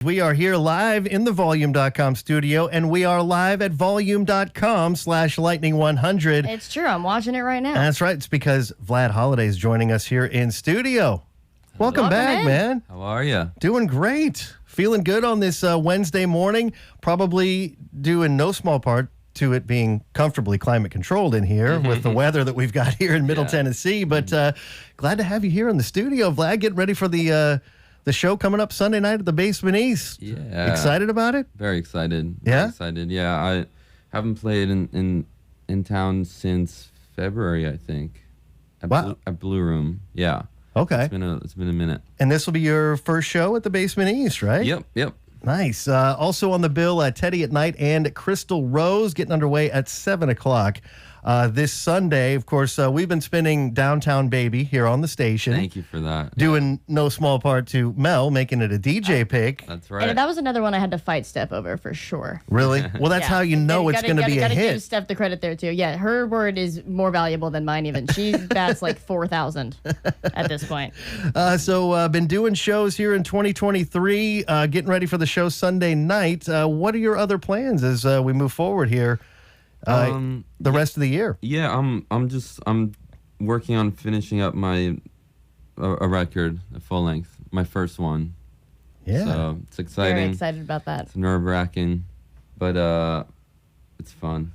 We are here live in the Volume.com studio, and we are live at Volume.com/Lightning100. It's true. I'm watching it right now. That's right. It's because Vlad Holiday is joining us here in studio. Welcome back, man. How are you? Doing great. Feeling good on this Wednesday morning. Probably due in no small part to it being comfortably climate controlled in here with the weather that we've got here in Middle Tennessee. But glad to have you here in the studio, Vlad. Getting ready for the show coming up Sunday night at the Basement East. Yeah. Excited about it? Very excited. Yeah? Excited. Yeah, I haven't played in town since February, I think. At Blue Room. Yeah. Okay. It's been a minute. And this will be your first show at the Basement East, right? Yep. Nice. Also on the bill, Teddy at Night and Crystal Rose getting underway at 7 o'clock. This Sunday, of course, we've been spinning Downtown Baby here on the station. Thank you for that. Doing no small part to Mel, making it a DJ pick. That's right. And that was another one I had to fight Steph over for sure. Really? Well, that's how you know it's going to be a Gotta give hit. Steph the credit there too. Yeah, her word is more valuable than mine even. She bats like 4,000 at this point. So been doing shows here in 2023, getting ready for the show Sunday night. What are your other plans as we move forward here? The rest of the year. Yeah, I'm working on finishing up my a record, a full length, my first one. Yeah. So it's exciting. Very excited about that. It's nerve-wracking, but it's fun.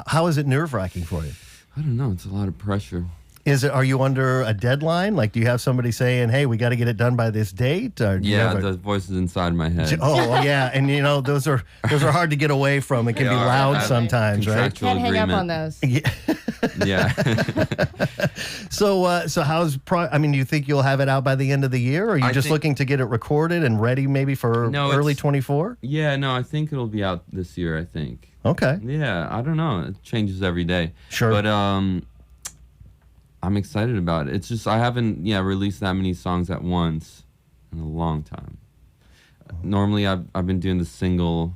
How is it nerve-wracking for you? I don't know. It's a lot of pressure. Are you under a deadline? Like, do you have somebody saying, "Hey, we got to get it done by this date"? Or The voices inside my head. Oh, yeah, and those are hard to get away from. It can be loud sometimes, right? Can't hang up on those. Yeah. So how's do you think you'll have it out by the end of the year, or are you just looking to get it recorded and ready maybe for early 24? Yeah, no, I think it'll be out this year, I think. Okay. Yeah, I don't know. It changes every day. Sure. But I'm excited about it. It's just I haven't released that many songs at once in a long time. Normally I've been doing the single,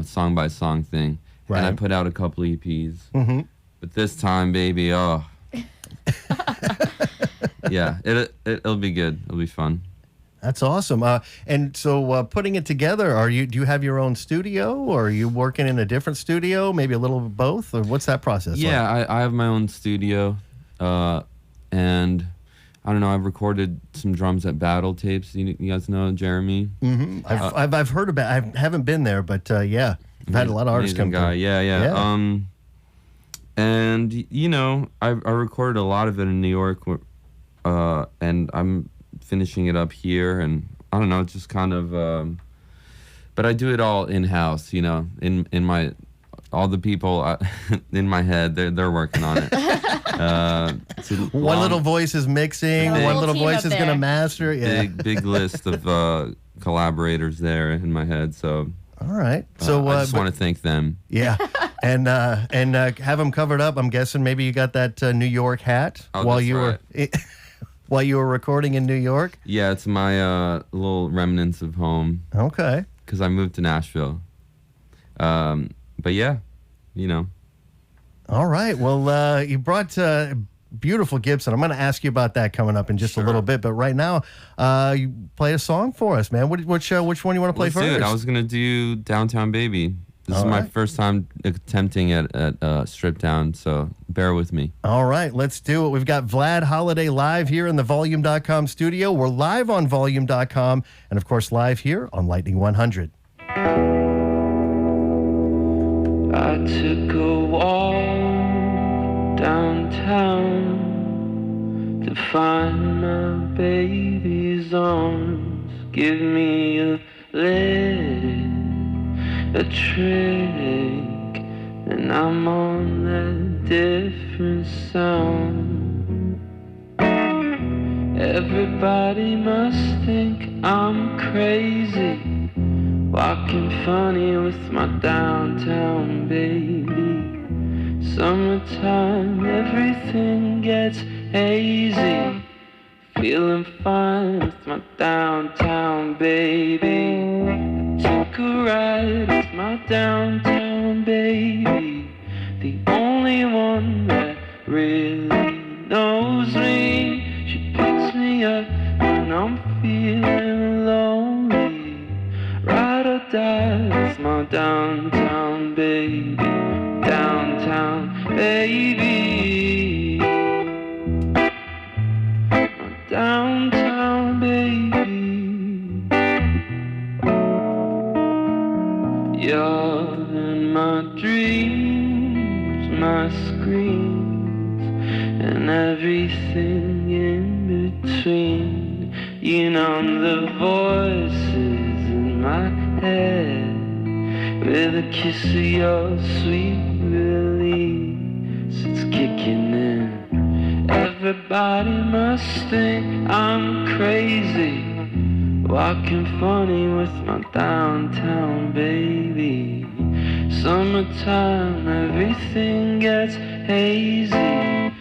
song by song thing. Right. And I put out a couple EPs. Mm-hmm. But this time, baby, yeah, it'll be good. It'll be fun. That's awesome. And so putting it together, do you have your own studio, or are you working in a different studio, maybe a little of both, or what's that process like? Yeah, I have my own studio, and I don't know, I've recorded some drums at Battle Tapes. You guys know Jeremy? Mm-hmm. I've heard about it. I haven't been there, but yeah, I've had a lot of artists come through. Yeah. And, I recorded a lot of it in New York, and I'm finishing it up here, and I don't know, it's just kind of but I do it all in-house, in my all the people in my head, they're working on it. One little voice is mixing, one little voice is gonna master. Big list of collaborators there in my head, so all right. So I just want to thank them. Yeah, and have them covered up. I'm guessing maybe you got that New York hat while you were recording in New York. Yeah, it's my little remnants of home. Okay. Because I moved to Nashville. But yeah, All right. Well, you brought beautiful Gibson. I'm going to ask you about that coming up in just a little bit. But right now, you play a song for us, man. Which one you want to play first? Dude, I was going to do Downtown Baby. This is my first time attempting at Strip Down, so bear with me. All right, let's do it. We've got Vlad Holiday live here in the Volume.com studio. We're live on Volume.com and, of course, live here on Lightning 100. I took a walk downtown to find my baby's arms. Give me a leg, a trick, and I'm on that different sound. Everybody must think I'm crazy, walking funny with my downtown baby. Summertime, everything gets hazy, feeling fine with my downtown baby. Took a ride with my downtown baby, the only one that really knows me. She picks me up when I'm feeling alone. my downtown baby, downtown baby, my downtown baby. You're in my dreams, my screams, and everything in between. You numb the voices in my head with a kiss of your sweet release. It's kicking in. Everybody must think I'm crazy, walking funny with my downtown baby. Summertime, everything gets hazy.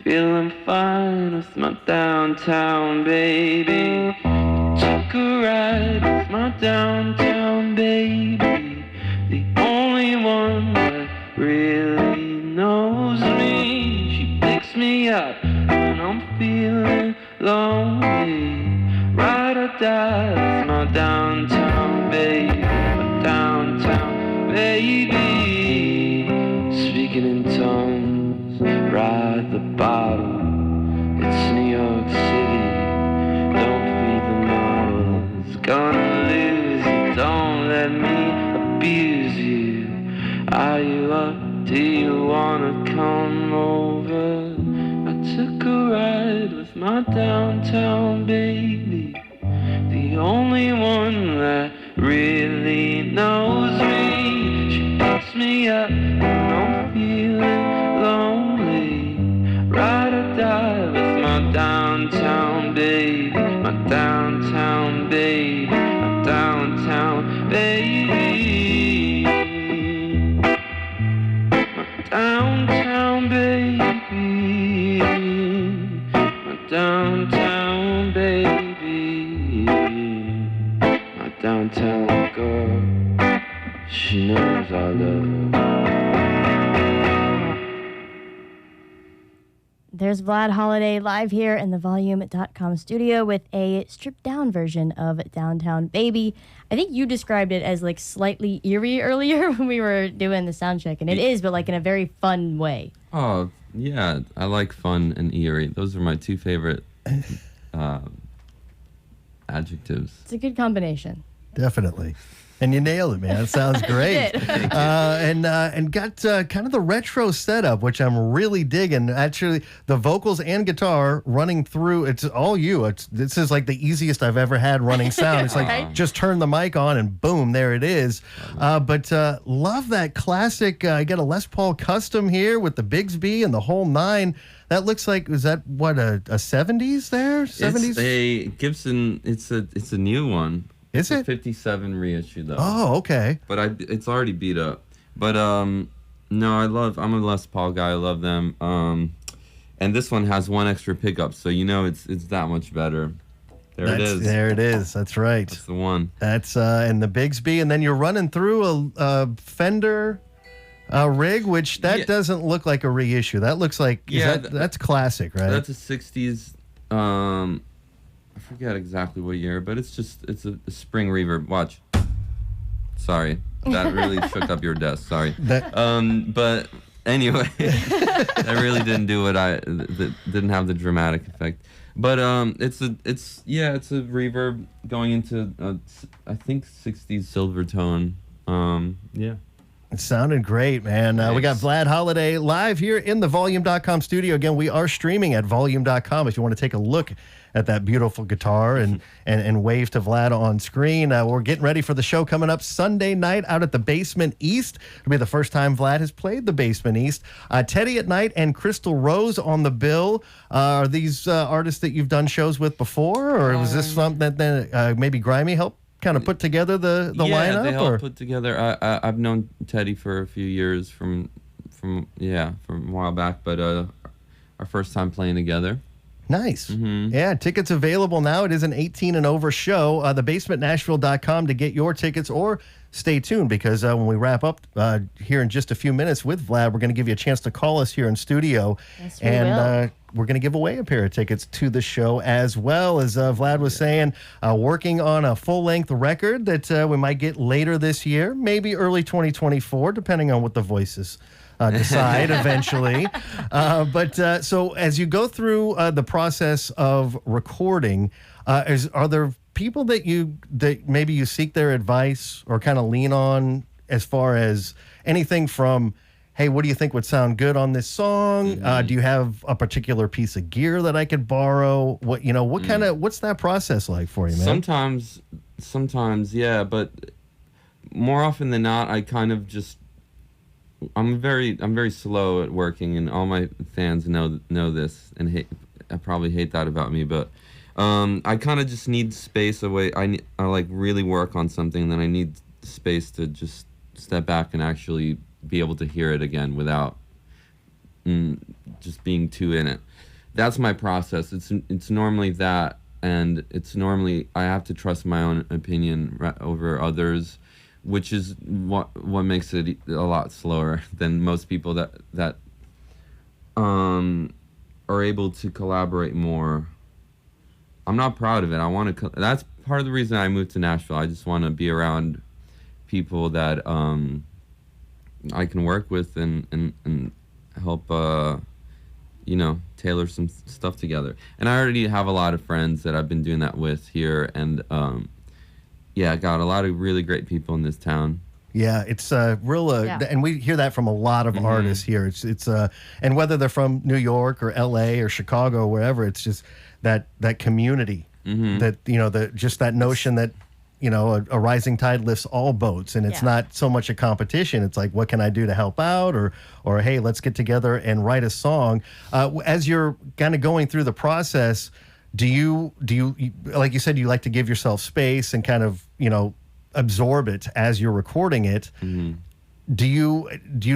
Feeling fine with my downtown baby. Took a ride with my downtown baby, the only one that really knows me. She picks me up when I'm feeling lonely. Ride or die with my downtown baby, my downtown baby. Speaking in tongues, ride the bottle. It's New York City. Don't feed the model. It's gonna lose you. Don't let me abuse you. Are you up? Do you wanna come over? I took a ride with my downtown baby, the only one that really knows me. She picks me up when I'm feeling lonely. Ride or die with my downtown baby, my downtown baby, my downtown baby, my downtown baby, my downtown baby, my downtown girl. She knows I love her. There's Vlad Holiday live here in the Volume.com studio with a stripped down version of Downtown Baby. I think you described it as like slightly eerie earlier when we were doing the sound check, and it is, but like in a very fun way. Oh, yeah. I like fun and eerie. Those are my two favorite adjectives. It's a good combination. Definitely. And you nailed it, man. It sounds great. And got kind of the retro setup, which I'm really digging. Actually, the vocals and guitar running through, it's all you. This is like the easiest I've ever had running sound. It's like just turn the mic on and boom, there it is. But love that classic. I got a Les Paul custom here with the Bigsby and the whole nine. That looks like, is that what, a 70s there? 70s? It's a Gibson, it's a new one. Is it's it? A 57 reissue though. Oh, okay. But it's already beat up. But no, I'm a Les Paul guy. I love them. And this one has one extra pickup, so you know it's that much better. It is. There it is. That's right. That's the one. That's and the Bigsby, and then you're running through a Fender rig, which doesn't look like a reissue. That looks like that's classic, right? That's a 60s. I forget exactly what year, but it's a spring reverb. Watch. Sorry, that really shook up your desk. Sorry. But anyway, that really didn't do what didn't have the dramatic effect. But it's a reverb going into I think 60s Silvertone. Yeah. It sounded great, man. We got Vlad Holiday live here in the Volume.com studio. Again, we are streaming at Volume.com if you want to take a look at that beautiful guitar and wave to Vlad on screen. We're getting ready for the show coming up Sunday night out at the Basement East. It'll be the first time Vlad has played the Basement East. Teddy at Night and Crystal Rose on the bill. Are these artists that you've done shows with before, or was this something that maybe Grimy helped kind of put together the lineup? Yeah, they helped put together. I've known Teddy for a few years from a while back, but our first time playing together. Nice. Yeah, tickets available now. It is an 18 and over show. Thebasementnashville.com to get your tickets, or stay tuned because when we wrap up here in just a few minutes with Vlad, we're going to give you a chance to call us here in studio. Yes, we will. We're going to give away a pair of tickets to the show as well. As Vlad was saying, working on a full-length record that we might get later this year, maybe early 2024, depending on what the voices decide eventually. So as you go through the process of recording, are there people that maybe you seek their advice or kind of lean on as far as anything from, hey, what do you think would sound good on this song? Do you have a particular piece of gear that I could borrow? What's that process like for you, man? Sometimes, yeah, but more often than not, I kind of just, I'm very slow at working, and all my fans know this, and I probably hate that about me, but I kind of just need space away. I like really work on something, then I need space to just step back and actually be able to hear it again without just being too in it. That's my process. It's normally that, and it's normally I have to trust my own opinion over others, which is what makes it a lot slower than most people that are able to collaborate more. I'm not proud of it. I want to. That's part of the reason I moved to Nashville. I just want to be around people that I can work with and help tailor some stuff together. And I already have a lot of friends that I've been doing that with here, and I got a lot of really great people in this town. Yeah, it's real, and we hear that from a lot of artists here. It's and whether they're from New York or L.A. or Chicago, or wherever, it's just that community, that just that notion that a rising tide lifts all boats, and it's not so much a competition. It's like, what can I do to help out, or hey, let's get together and write a song. As you're kind of going through the process, do you like you said, you like to give yourself space and kind of absorb it as you're recording it. Do you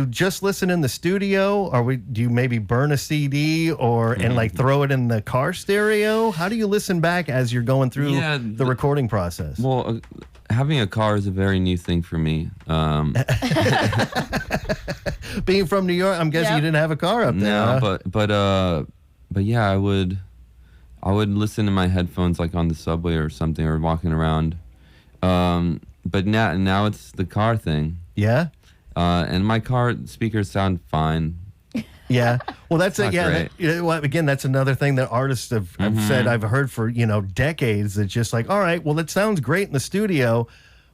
just listen in the studio, or do you maybe burn a CD and like throw it in the car stereo? How do you listen back as you're going through the recording process? Well, having a car is a very new thing for me. Being from New York, I'm guessing you didn't have a car up there. No, but yeah, I would listen to my headphones like on the subway or something, or walking around. But now it's the car thing. Yeah. And my car speakers sound fine. Yeah. Well, that's it. Great. Again, that's another thing that artists have said. I've heard for decades. It's just like, all right, well, it sounds great in the studio,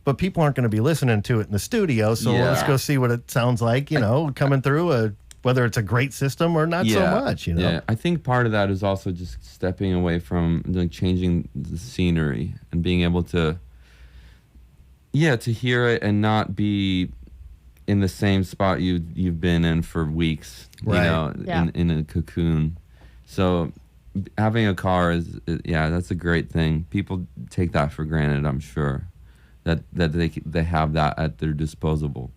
but people aren't going to be listening to it in the studio. So let's go see what it sounds like. Coming through whether it's a great system or not so much. Yeah. I think part of that is also just stepping away from changing the scenery and being able to hear it and not be in the same spot you've been in for weeks, in a cocoon. So having a car that's a great thing. People take that for granted, I'm sure, that they have that at their disposal,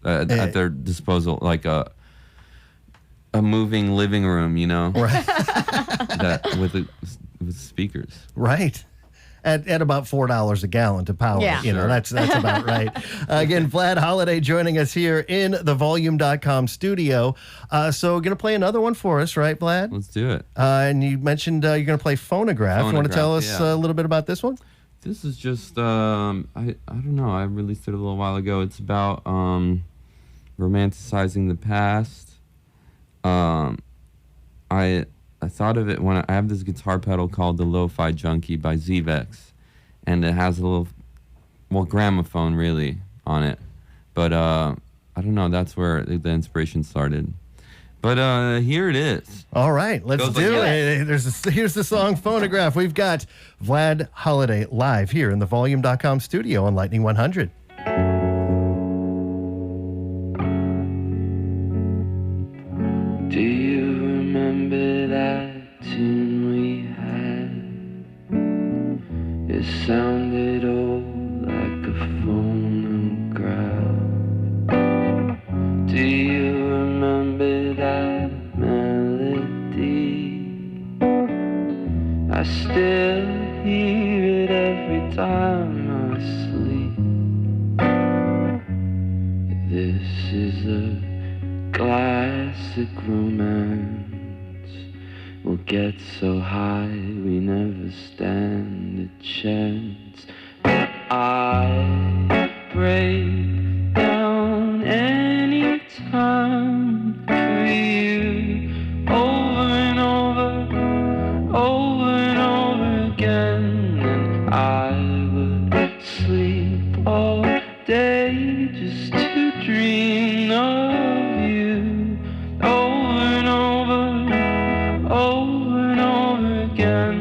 like a moving living room, right? that with speakers, right. At about $4 a gallon to power. Yeah. That's about right. Again, Vlad Holiday joining us here in the Volume.com studio. So going to play another one for us, right, Vlad? Let's do it. And you mentioned you're going to play Phonograph. You want to tell us a little bit about this one? This is just, I don't know. I released it a little while ago. It's about romanticizing the past. I thought of it when I have this guitar pedal called the Lo-Fi Junkie by Zvex, and it has a little, gramophone really on it. But I don't know, that's where the inspiration started. But here it is. All right, let's do it. Here's the song Phonograph. We've got Vlad Holiday live here in the Volume.com studio on Lightning 100. Do you remember that tune we had? It sounded old like a phonograph. Do you remember that melody? classic romance. We'll get so high we never stand a chance. But I break down any time for you, over and over again. And I would sleep all day just to dream of you, over and over again.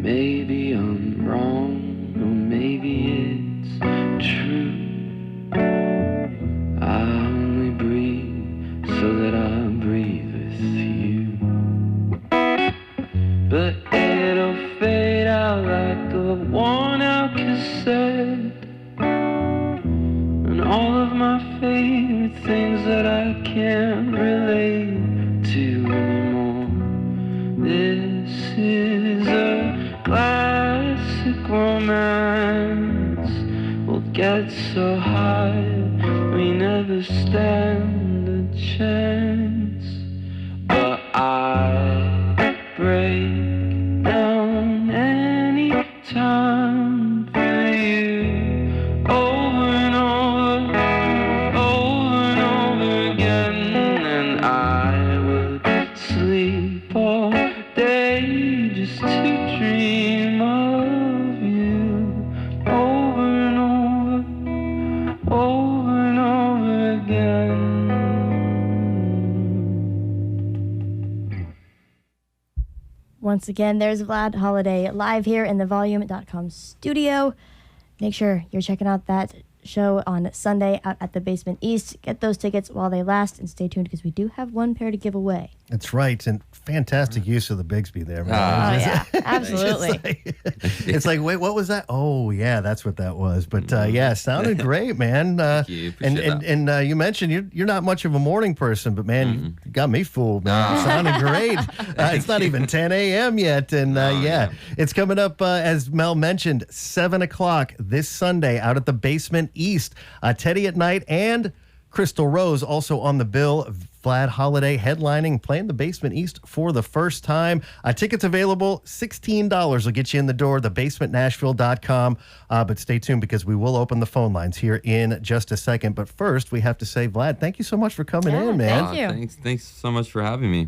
Maybe I'm wrong, or maybe it's true. I only breathe so that I breathe with you. But it'll fade out like a worn out cassette, and all of my favorite things that I can't relate to anymore. This is a classic romance. We'll get so high we never stand a chance. But I break down any time for you, over and over again. And I would sleep all day just to dream of you, over and over again. Once again, there's Vlad Holiday live here in the volume.com studio. Make sure you're checking out that show on Sunday out at the Basement East. Get those tickets while they last, and stay tuned because we do have one pair to give away. That's right. And fantastic use of the Bigsby there, man. Oh, yeah, absolutely. It's like, wait, what was that? Oh, yeah, that's what that was. But yeah, sounded great, man. Thank you. Appreciate and you mentioned you're not much of a morning person, but man, you got me fooled, man. It sounded great. It's not even 10 a.m. yet. And yeah, it's coming up, as Mel mentioned, 7 o'clock this Sunday out at the Basement East. Teddy at Night and Crystal Rose also on the bill. Vlad Holiday headlining, playing the Basement East for the first time. Tickets available, $16 will get you in the door, thebasementnashville.com. But stay tuned because we will open the phone lines here in just a second. But first, we have to say, Vlad, thank you so much for coming in, man. Thank you. Thanks so much for having me.